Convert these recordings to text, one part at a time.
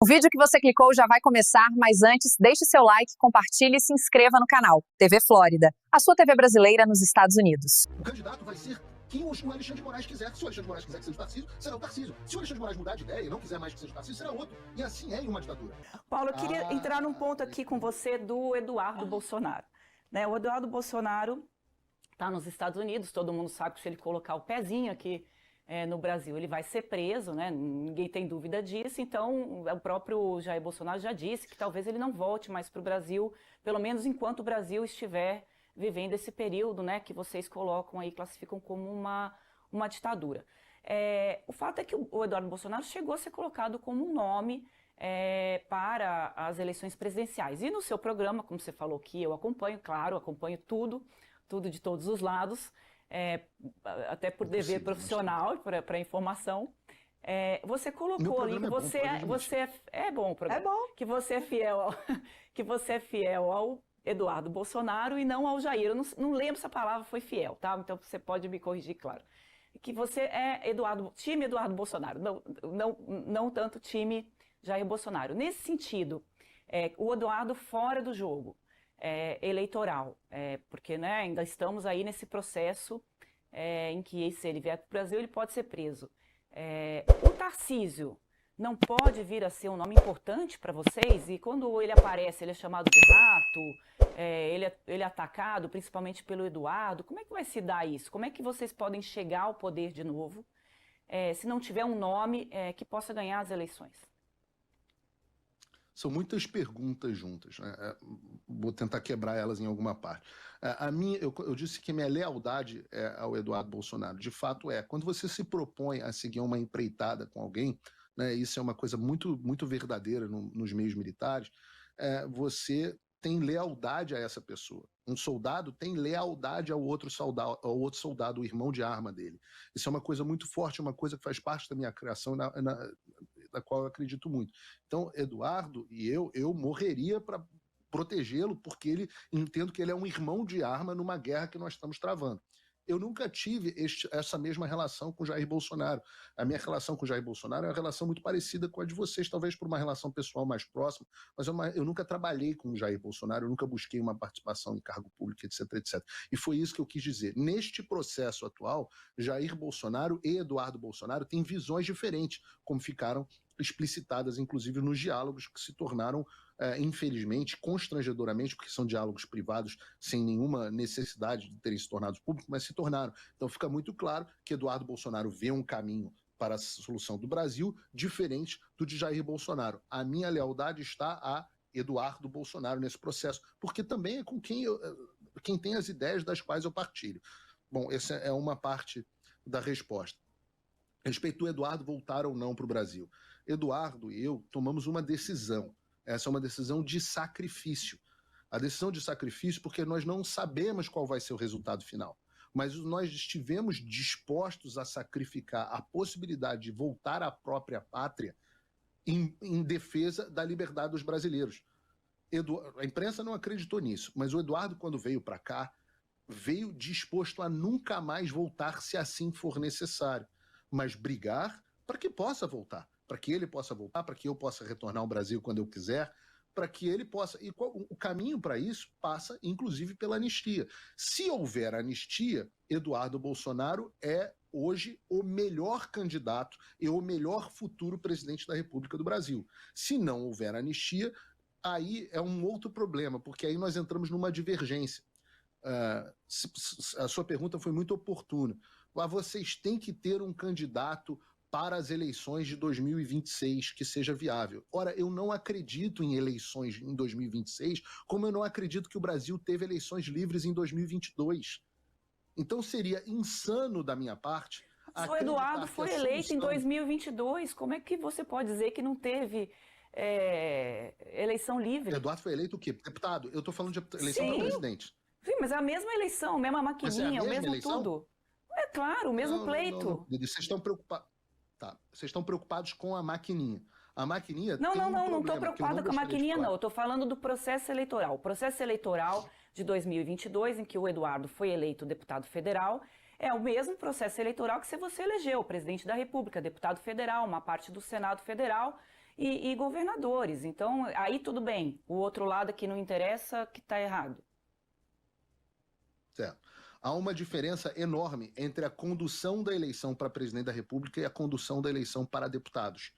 O vídeo que você clicou já vai começar, mas antes, deixe seu like, compartilhe e se inscreva no canal. TV Flórida, a sua TV brasileira nos Estados Unidos. O candidato vai ser quem o Alexandre de Moraes quiser. Se o Alexandre de Moraes quiser que seja o Tarcísio, será o Tarcísio. Se o Alexandre de Moraes mudar de ideia e não quiser mais que seja o Tarcísio, será outro. E assim é em uma ditadura. Paulo, eu queria entrar num ponto aqui com você do Eduardo Bolsonaro. O Eduardo Bolsonaro está nos Estados Unidos, todo mundo sabe que se ele colocar o pezinho aqui no Brasil, ele vai ser preso, né? Ninguém tem dúvida disso. Então, o próprio Jair Bolsonaro já disse que talvez ele não volte mais para o Brasil, pelo menos enquanto o Brasil estiver vivendo esse período, né, que vocês colocam aí, classificam como uma ditadura. O fato é que o Eduardo Bolsonaro chegou a ser colocado como um nome para as eleições presidenciais. E no seu programa, como você falou que eu acompanho, claro, acompanho tudo de todos os lados, até por dever profissional, para informação. Você colocou ali que você é bom o programa. É bom. Que você é fiel ao Eduardo Bolsonaro e não ao Jair. Eu não lembro se a palavra foi fiel, tá? Então você pode me corrigir, claro. Que você é time Eduardo Bolsonaro, não tanto time Jair Bolsonaro. Nesse sentido, o Eduardo fora do jogo eleitoral, porque, né, ainda estamos aí nesse processo em que, se ele vier para o Brasil, ele pode ser preso. O Tarcísio não pode vir a ser um nome importante para vocês? E quando ele aparece, ele é chamado de rato, ele é atacado principalmente pelo Eduardo. Como é que vai se dar isso? Como é que vocês podem chegar ao poder de novo se não tiver um nome que possa ganhar as eleições? São muitas perguntas juntas, né? Vou tentar quebrar elas em alguma parte. Eu disse que minha lealdade ao Eduardo Bolsonaro. De fato quando você se propõe a seguir uma empreitada com alguém, né, isso é uma coisa muito, muito verdadeira nos meios militares, você tem lealdade a essa pessoa. Um soldado tem lealdade ao outro soldado, o irmão de arma dele. Isso é uma coisa muito forte, uma coisa que faz parte da minha criação, da qual eu acredito muito. Então, Eduardo e eu morreria para protegê-lo, porque entendo que ele é um irmão de arma numa guerra que nós estamos travando. Eu nunca tive essa mesma relação com Jair Bolsonaro. A minha relação com Jair Bolsonaro é uma relação muito parecida com a de vocês, talvez por uma relação pessoal mais próxima, mas eu nunca trabalhei com Jair Bolsonaro, eu nunca busquei uma participação em cargo público, etc, etc. E foi isso que eu quis dizer. Neste processo atual, Jair Bolsonaro e Eduardo Bolsonaro têm visões diferentes, como ficaram explicitadas, inclusive, nos diálogos que se tornaram, infelizmente, constrangedoramente, porque são diálogos privados sem nenhuma necessidade de terem se tornado públicos, mas se tornaram. Então fica muito claro que Eduardo Bolsonaro vê um caminho para a solução do Brasil diferente do de Jair Bolsonaro. A minha lealdade está a Eduardo Bolsonaro nesse processo, porque também é com quem tem as ideias das quais eu partilho. Bom, essa é uma parte da resposta. Respeito ao Eduardo voltar ou não para o Brasil. Eduardo e eu tomamos uma decisão. Essa é uma decisão de sacrifício. A decisão de sacrifício porque nós não sabemos qual vai ser o resultado final. Mas nós estivemos dispostos a sacrificar a possibilidade de voltar à própria pátria em defesa da liberdade dos brasileiros. A imprensa não acreditou nisso, mas o Eduardo, quando veio para cá, veio disposto a nunca mais voltar se assim for necessário, mas brigar para que possa voltar, para que ele possa voltar, para que eu possa retornar ao Brasil quando eu quiser, para que ele possa... E o caminho para isso passa, inclusive, pela anistia. Se houver anistia, Eduardo Bolsonaro é hoje o melhor candidato e o melhor futuro presidente da República do Brasil. Se não houver anistia, aí é um outro problema, porque aí nós entramos numa divergência. A sua pergunta foi muito oportuna. Vocês têm que ter um candidato para as eleições de 2026 que seja viável. Ora, eu não acredito em eleições em 2026, como eu não acredito que o Brasil teve eleições livres em 2022. Então seria insano da minha parte... O Eduardo foi eleito em 2022, como é que você pode dizer que não teve eleição livre? Eduardo foi eleito o quê? Deputado? Eu estou falando de eleição para presidente. Sim, mas é a mesma eleição, a mesma maquininha, o mesmo eleição? tudo. É claro, o mesmo pleito. Vocês estão preocupados. Tá. Vocês estão preocupados com a maquininha. A maquininha não estou preocupada com a maquininha, não. Eu estou falando do processo eleitoral. O processo eleitoral de 2022, em que o Eduardo foi eleito deputado federal, é o mesmo processo eleitoral que se você elegeu o presidente da República, deputado federal, uma parte do Senado Federal. e governadores. Então, aí tudo bem. O outro lado que não interessa, que está errado. Certo. Há uma diferença enorme entre a condução da eleição para presidente da República e a condução da eleição para deputados.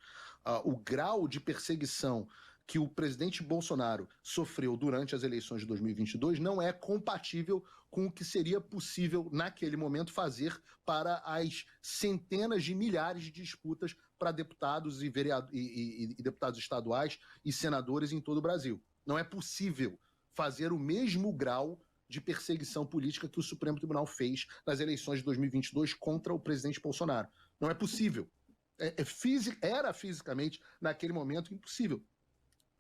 O grau de perseguição que o presidente Bolsonaro sofreu durante as eleições de 2022 não é compatível com o que seria possível, naquele momento, fazer para as centenas de milhares de disputas para deputados e deputados estaduais e senadores em todo o Brasil. Não é possível fazer o mesmo grau de perseguição política que o Supremo Tribunal fez nas eleições de 2022 contra o presidente Bolsonaro. Não é possível. Era fisicamente, naquele momento, impossível.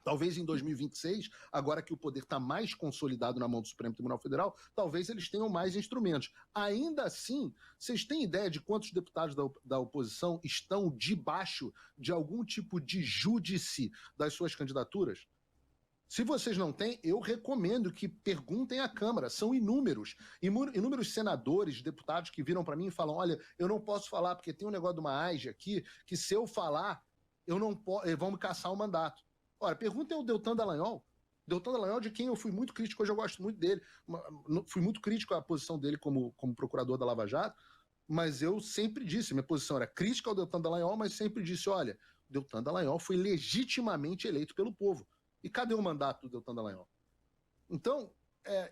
Talvez em 2026, agora que o poder está mais consolidado na mão do Supremo Tribunal Federal, talvez eles tenham mais instrumentos. Ainda assim, vocês têm ideia de quantos deputados da oposição estão debaixo de algum tipo de júdice das suas candidaturas? Se vocês não têm, eu recomendo que perguntem à Câmara. São inúmeros. Inúmeros senadores, deputados que viram para mim e falam: olha, eu não posso falar porque tem um negócio de uma AIGE aqui, que se eu falar, eu não posso, vão me caçar o mandato. Ora, perguntem ao Deltan Dallagnol. Deltan Dallagnol, de quem eu fui muito crítico, hoje eu gosto muito dele. Fui muito crítico à posição dele como procurador da Lava Jato, mas eu sempre disse, minha posição era crítica ao Deltan Dallagnol, mas sempre disse: olha, o Deltan Dallagnol foi legitimamente eleito pelo povo. E cadê o mandato do Deltan Dallagnol? Então,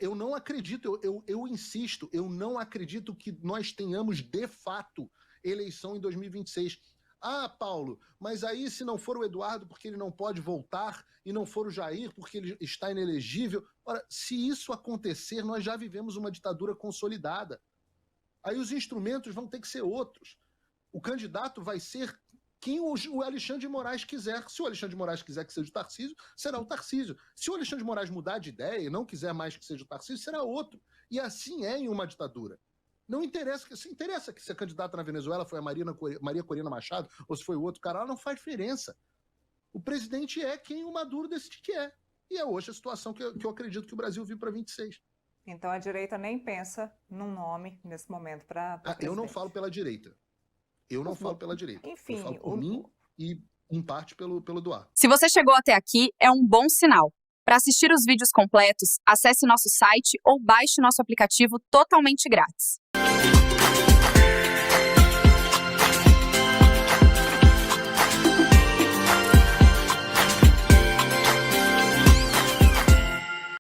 eu não acredito, eu insisto, eu não acredito que nós tenhamos, de fato, eleição em 2026. Ah, Paulo, mas aí se não for o Eduardo porque ele não pode voltar e não for o Jair porque ele está inelegível. Ora, se isso acontecer, nós já vivemos uma ditadura consolidada. Aí os instrumentos vão ter que ser outros. O candidato vai ser quem o Alexandre de Moraes quiser. Se o Alexandre de Moraes quiser que seja o Tarcísio, será o Tarcísio. Se o Alexandre de Moraes mudar de ideia e não quiser mais que seja o Tarcísio, será outro. E assim é em uma ditadura. Não interessa, se interessa que se a candidata na Venezuela foi a Maria Corina Machado ou se foi o outro cara, não faz diferença. O presidente é quem o Maduro decide que é. E é hoje a situação que eu acredito que o Brasil vive para 26. Então a direita nem pensa num nome nesse momento para eu não falo pela direita. Eu não falo pela direita. Enfim, eu falo por mim e, em parte, pelo Eduardo. Se você chegou até aqui, é um bom sinal. Para assistir os vídeos completos, acesse nosso site ou baixe nosso aplicativo totalmente grátis.